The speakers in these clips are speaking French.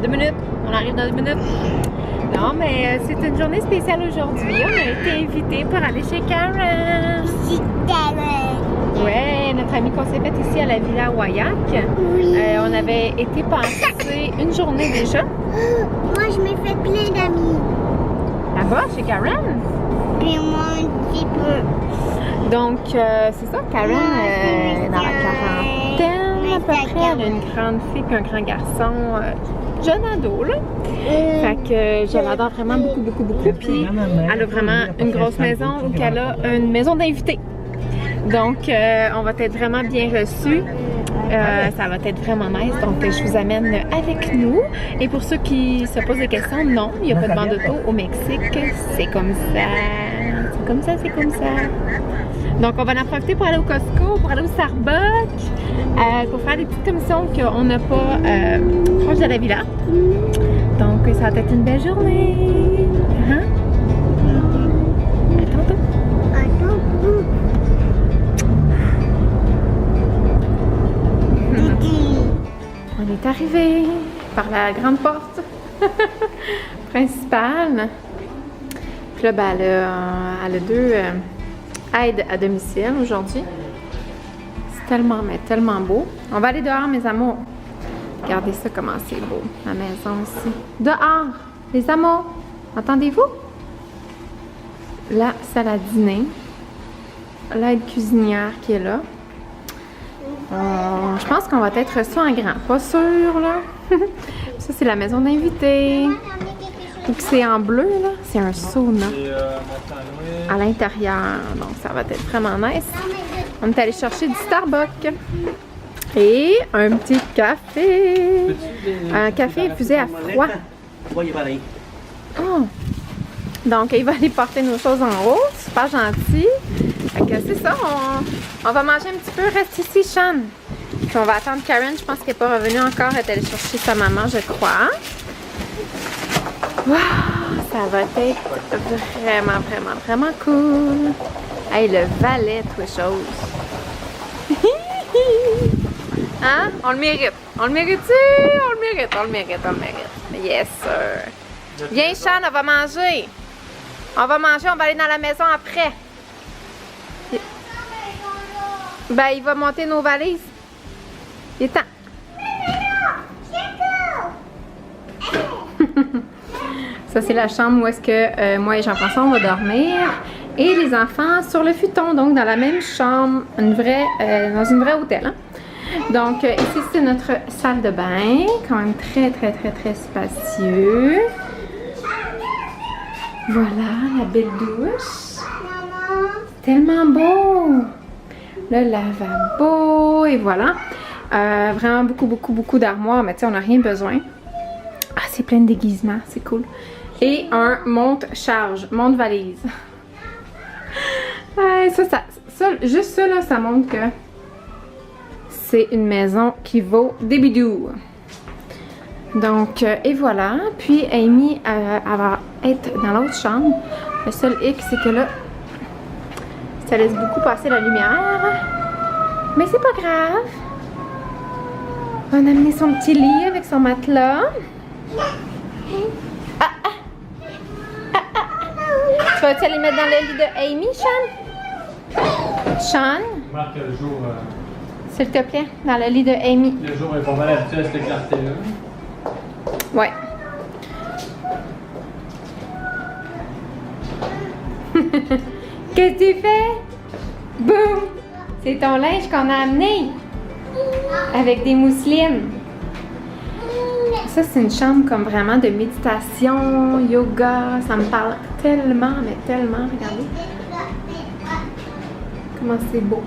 2 minutes. On arrive dans 2 minutes. Non, mais c'est une journée spéciale aujourd'hui. On a été invités pour aller chez Karen. Ouais, notre amie qu'on s'est faite ici à la Villa Waiak. Oui. On avait été passer une journée déjà. Moi, je m'ai fait plein d'amis. Là-bas, chez Karen. Et moi, un petit peu. Donc, c'est ça, Karen, dans la quarantaine à peu près. Elle a une grande fille et un grand garçon, jeune ado, là. Fait que je l'adore vraiment beaucoup. Puis, elle a vraiment une grosse maison où elle a une maison d'invités. Donc, on va être vraiment bien reçus. Ça va être vraiment nice. Donc, je vous amène avec nous. Et pour ceux qui se posent des questions, non, il n'y a pas de bande auto au Mexique. C'est comme ça. C'est comme ça, c'est comme ça. Donc, on va en profiter pour aller au Costco, pour aller au Starbucks, pour faire des petites commissions qu'on n'a pas proche de la villa. Donc, ça va être une belle journée. Hein? À tantôt. On est arrivé par la grande porte principale. Puis là, ben, elle a 2 aides à domicile aujourd'hui. C'est tellement, mais tellement beau. On va aller dehors, mes amours. Regardez ça, comment c'est beau, la maison ici. Dehors, les amours. Entendez-vous? La salle à dîner. L'aide cuisinière qui est là. Je pense qu'on va être reçus en grand. Pas sûr, là. Ça, c'est la maison d'invités. Ou que c'est en bleu, là. C'est un sauna à l'intérieur. Donc, ça va être vraiment nice. On est allé chercher du Starbucks. Et un petit café. Un café infusé à froid. Oh. Donc, il va aller porter nos choses en haut. Super gentil. Fait que c'est ça. On va manger un petit peu. Reste ici, Sean. Puis on va attendre Karen. Je pense qu'elle n'est pas revenue encore. Elle est allée chercher sa maman, je crois. Wow, ça va être vraiment cool. Hey, le valet, toutes les choses. Hein? On le mérite. On le mérite-tu? On le mérite. Yes, sir. Viens, Sean, on va manger. On va aller dans la maison après. Ben, il va monter nos valises. Il est temps. Ça, c'est la chambre où est-ce que moi et Jean-François, on va dormir. Et les enfants sur le futon, donc dans la même chambre, dans une vraie hôtel. Hein? Donc, ici, c'est notre salle de bain, quand même très spacieux. Voilà, la belle douche. Tellement beau! Le lavabo, et voilà. Vraiment beaucoup d'armoires, mais tu sais, on n'a rien besoin. Ah, c'est plein de déguisements, c'est cool. Et un monte-charge, monte-valise. Juste ça, là, ça montre que c'est une maison qui vaut des bidous. Donc, et voilà. Puis, Amy, elle va être dans l'autre chambre. Le seul hic, c'est que là, ça laisse beaucoup passer la lumière. Mais c'est pas grave. On a amené son petit lit avec son matelas. Tu vas-tu aller mettre dans le lit de Amy, Sean? Sean? Marque le jour. S'il te plaît, dans le lit de Amy. Le jour est pas mal habitué à cette clarté-là. Ouais. Qu'est-ce que tu fais? Boum! C'est ton linge qu'on a amené. Avec des mousselines. Ça, c'est une chambre comme vraiment de méditation, yoga. Ça me parle tellement, mais tellement. Regardez. Comment c'est beau.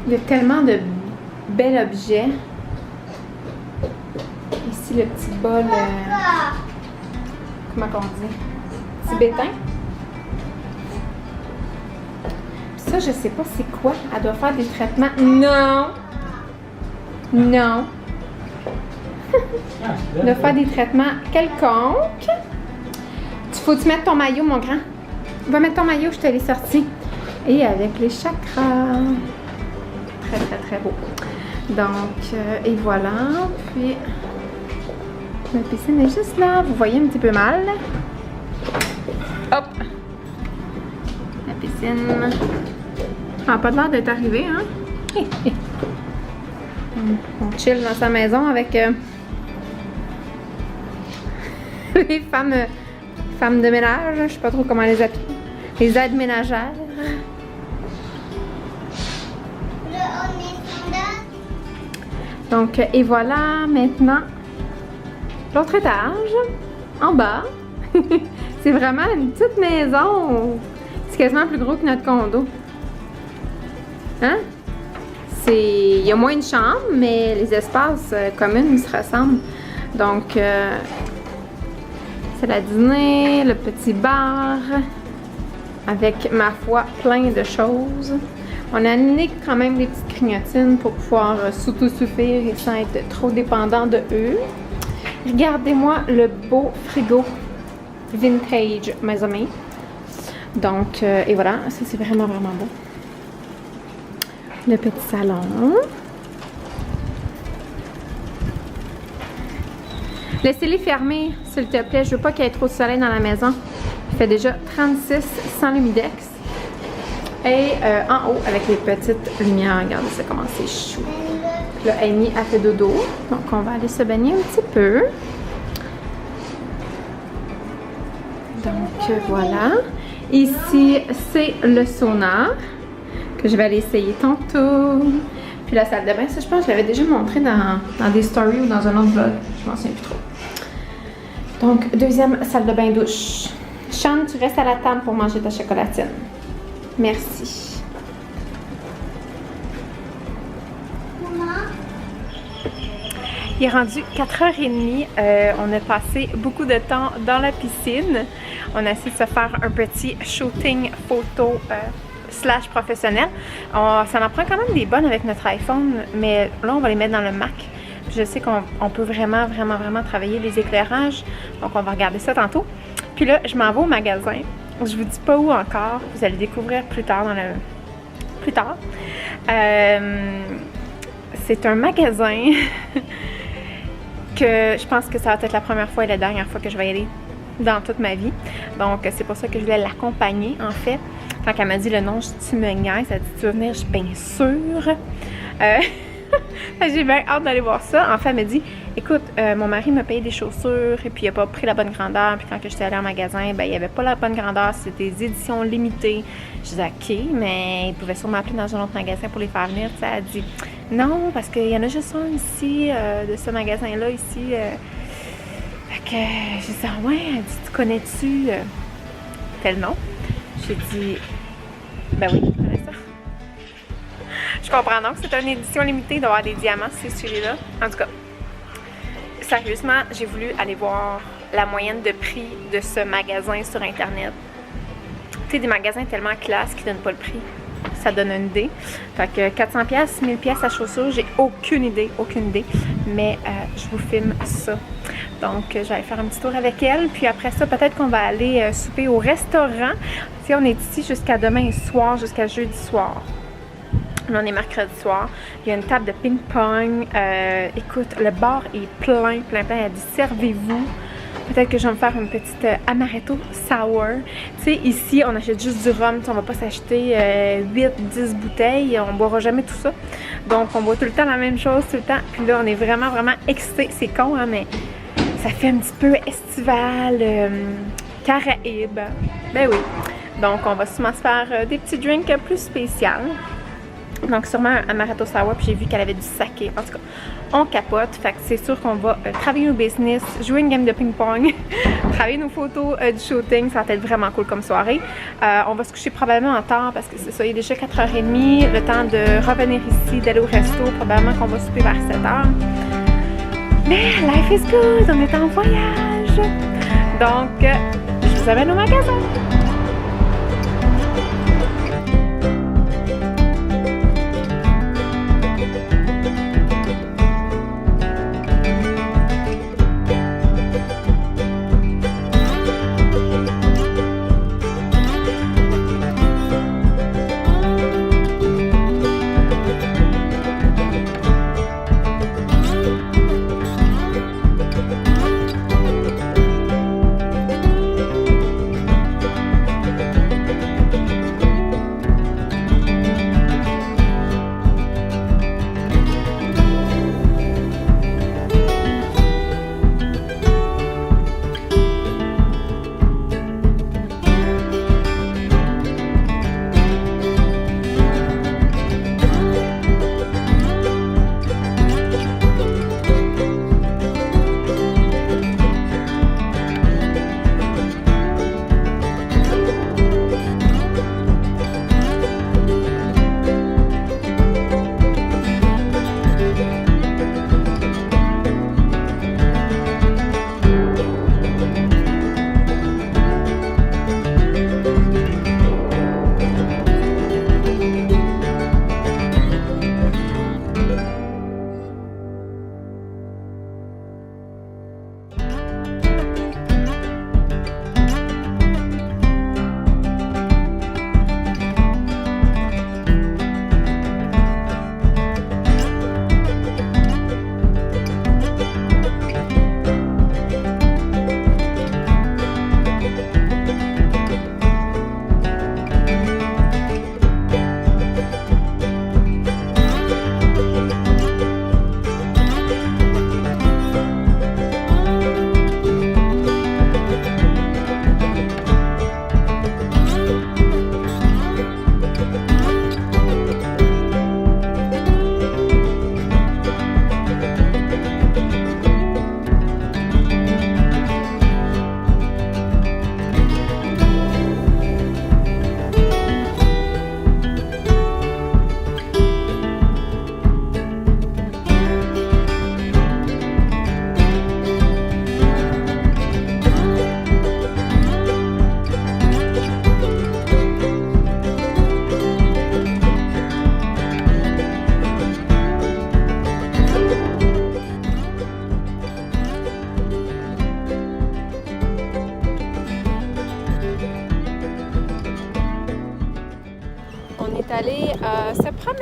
Il y a tellement de bels objets. Ici, le petit bol, comment on dit? Tibétain. Ça, je sais pas c'est quoi. Elle doit faire des traitements. Non! Non! Elle doit faire des traitements quelconques. Faut-tu mettre ton maillot, mon grand? Va mettre ton maillot, je te l'ai sorti. Et avec les chakras. très beau. Donc, et voilà. Puis, la piscine est juste là. Vous voyez un petit peu mal. Hop! La piscine. Elle n'a pas l'air d'être arrivée, hein? On chill dans sa maison avec les femmes de ménage. Je sais pas trop comment les appeler. Les aides ménagères. Donc, et voilà maintenant l'autre étage, en bas. C'est vraiment une petite maison. C'est quasiment plus gros que notre condo. Hein? Il y a moins de chambres, mais les espaces communs se ressemblent. Donc, c'est la dîner, le petit bar, avec, ma foi, plein de choses. On a amené quand même des petites grignotines pour pouvoir s'autosuffire et sans être trop dépendant de eux. Regardez-moi le beau frigo vintage, mes amis. Donc, et voilà, ça c'est vraiment, vraiment beau. Le petit salon. Laissez-les fermer, s'il te plaît. Je veux pas qu'il y ait trop de soleil dans la maison. Il fait déjà 36 sans l'humidex. Et en haut, avec les petites lumières, regardez ça comment c'est chou. Puis là, Amy a fait dodo. Donc, on va aller se baigner un petit peu. Donc, voilà. Ici, c'est le sauna que je vais aller essayer tantôt. Puis la salle de bain, ça, je pense que je l'avais déjà montré dans des stories ou dans un autre vlog. Je m'en souviens plus trop. Donc, deuxième salle de bain douche. Sean, tu restes à la table pour manger ta chocolatine. Merci. Il est rendu 4h30. On a passé beaucoup de temps dans la piscine. On a essayé de se faire un petit shooting photo slash professionnel. Ça en prend quand même des bonnes avec notre iPhone, mais là, on va les mettre dans le Mac. Je sais qu'on peut vraiment travailler les éclairages. Donc, on va regarder ça tantôt. Puis là, je m'en vais au magasin. Je vous dis pas où encore. Vous allez découvrir plus tard Plus tard. C'est un magasin que je pense que ça va être la première fois et la dernière fois que je vais y aller dans toute ma vie. Donc, c'est pour ça que je voulais l'accompagner, en fait. Quand elle m'a dit le nom, je dis, tu me niaises. Elle dit, tu veux venir? Je suis bien sûre. J'ai bien hâte d'aller voir ça. En fait, elle m'a dit, écoute, mon mari m'a payé des chaussures et puis il n'a pas pris la bonne grandeur. Puis quand j'étais allée en magasin, ben, il n'y avait pas la bonne grandeur. C'était des éditions limitées. Je disais, OK, mais il pouvait sûrement appeler dans un autre magasin pour les faire venir. Tu sais, elle a dit, non, parce qu'il y en a juste un ici, de ce magasin-là, ici. Fait que j'ai dit, ah ouais, elle dit, tu connais-tu tel nom? J'ai dit, ben oui, je connais ça. Je comprends donc, c'est une édition limitée d'avoir des diamants, c'est celui-là. En tout cas, sérieusement, j'ai voulu aller voir la moyenne de prix de ce magasin sur Internet. Tu sais, des magasins tellement classe qui ne donnent pas le prix. Ça donne une idée. Fait que 400$, 1000$ à chaussures, j'ai aucune idée. Mais je vous filme ça. Donc, je vais aller faire un petit tour avec elle. Puis après ça, peut-être qu'on va aller souper au restaurant. Tu sais, on est ici jusqu'à demain soir, jusqu'à jeudi soir. Là, on est mercredi soir. Il y a une table de ping-pong. Écoute, le bar est plein. Elle dit, servez-vous. Peut-être que je vais me faire une petite amaretto sour. Tu sais, ici, on achète juste du rhum. On va pas s'acheter 8-10 bouteilles. On boira jamais tout ça. Donc, on boit tout le temps la même chose, tout le temps. Puis là, on est vraiment excités. C'est con, hein, mais ça fait un petit peu estival, Caraïbes. Ben oui. Donc, on va sûrement se faire des petits drinks plus spéciaux. Donc, sûrement un amaretto sour, puis j'ai vu qu'elle avait du saké. En tout cas, on capote. Fait que c'est sûr qu'on va travailler nos business, jouer une game de ping-pong, travailler nos photos du shooting. Ça va être vraiment cool comme soirée. On va se coucher probablement en tard parce que c'est ça, il est déjà 4h30. Le temps de revenir ici, d'aller au resto. Probablement qu'on va souper vers 7h. Mais life is good. On est en voyage. Donc, je vous amène au magasin.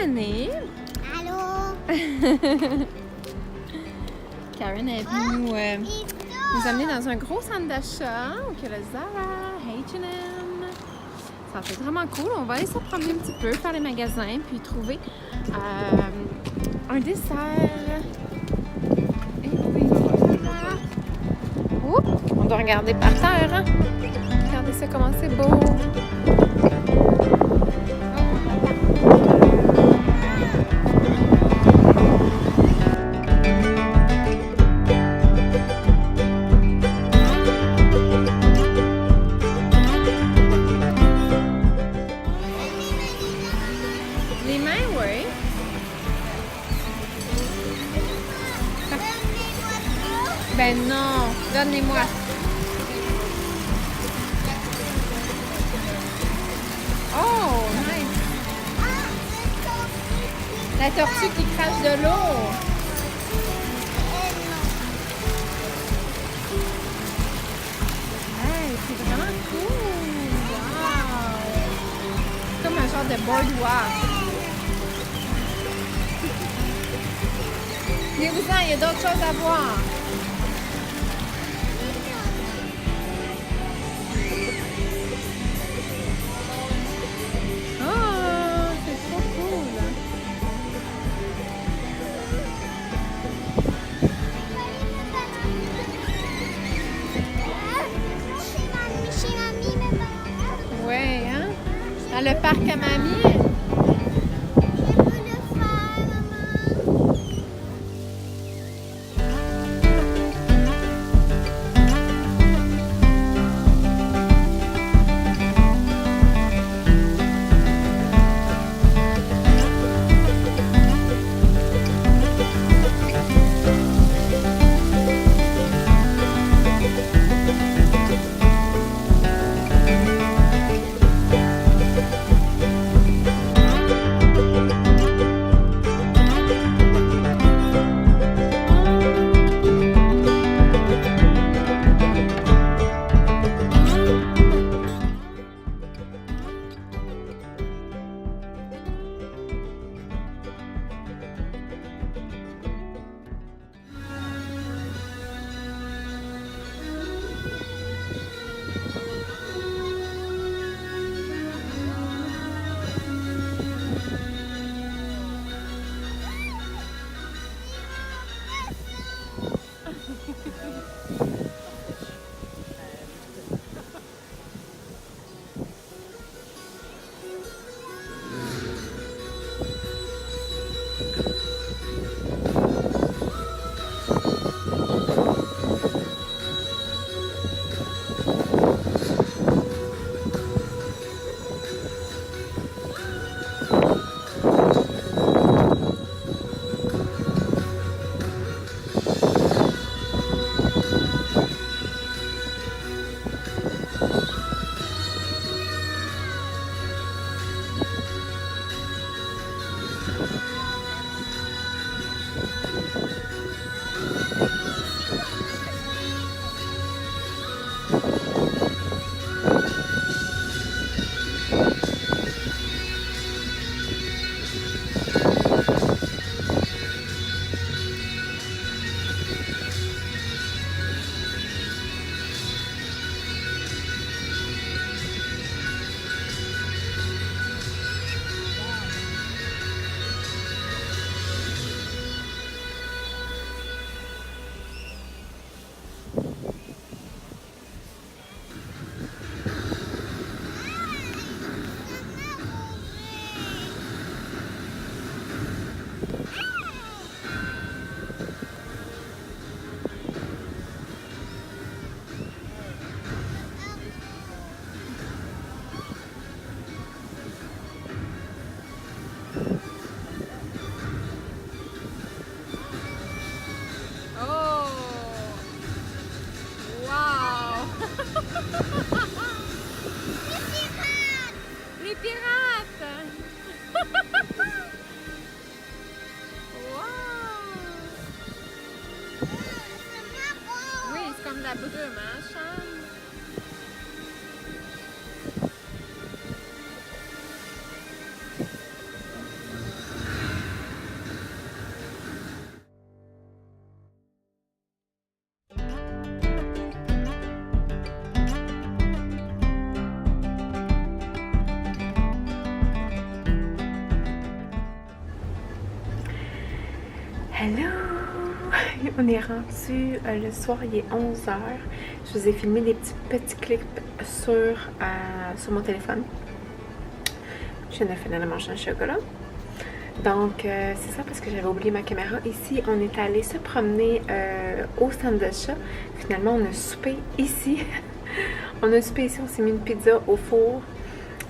déjeuner. Allô? Karen est venue nous amener dans un gros centre d'achat où il y a le Zara, H&M. Ça va être vraiment cool. On va aller se promener un petit peu, faire les magasins, puis trouver un dessert. Et puis voilà. Oups, on doit regarder par terre. Hein? Regardez ça, comment c'est beau. Les mains, oui. Ben non, donnez-moi. Oh, nice. La tortue qui crache de l'eau. Hey, c'est vraiment cool. Wow. C'est comme un genre de boardwalk. Venez-vous-en, il y a d'autres choses à voir. Oh, c'est trop cool. Chez mamie, mais pas. Ouais, hein? Dans le parc à mamie. Je peux le faire, maman. comme la brume, hein, Sean? Hello! On est rendu le soir, il est 11h. Je vous ai filmé des petits clips sur mon téléphone. Je viens de finir de manger un chocolat. Donc, c'est ça parce que j'avais oublié ma caméra. Ici, on est allé se promener au centre d'achat. Finalement, on a soupé ici. On a soupé ici, on s'est mis une pizza au four.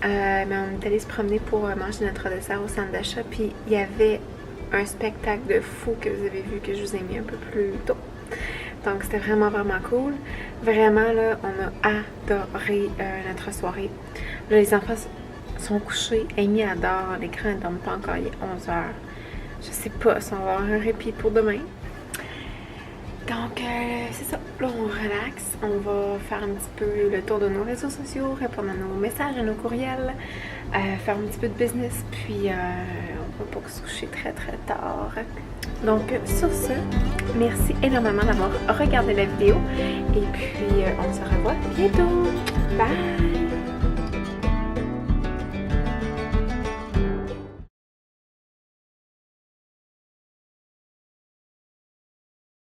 Mais on est allé se promener pour manger notre dessert au centre d'achat. Puis, il y avait un spectacle de fou que vous avez vu, que je vous ai mis un peu plus tôt. Donc, c'était vraiment, vraiment cool. Vraiment, là, on a adoré notre soirée. Là, les enfants sont couchés. Amy adore. Les grands ne dorment pas encore. Il est 11h. Je sais pas si on va avoir un répit pour demain. Donc, c'est ça. Là, on relaxe. On va faire un petit peu le tour de nos réseaux sociaux, répondre à nos messages, à nos courriels, faire un petit peu de business. Puis, on va pas se coucher très, très tard. Donc, sur ce, merci énormément d'avoir regardé la vidéo. Et puis, on se revoit bientôt. Bye!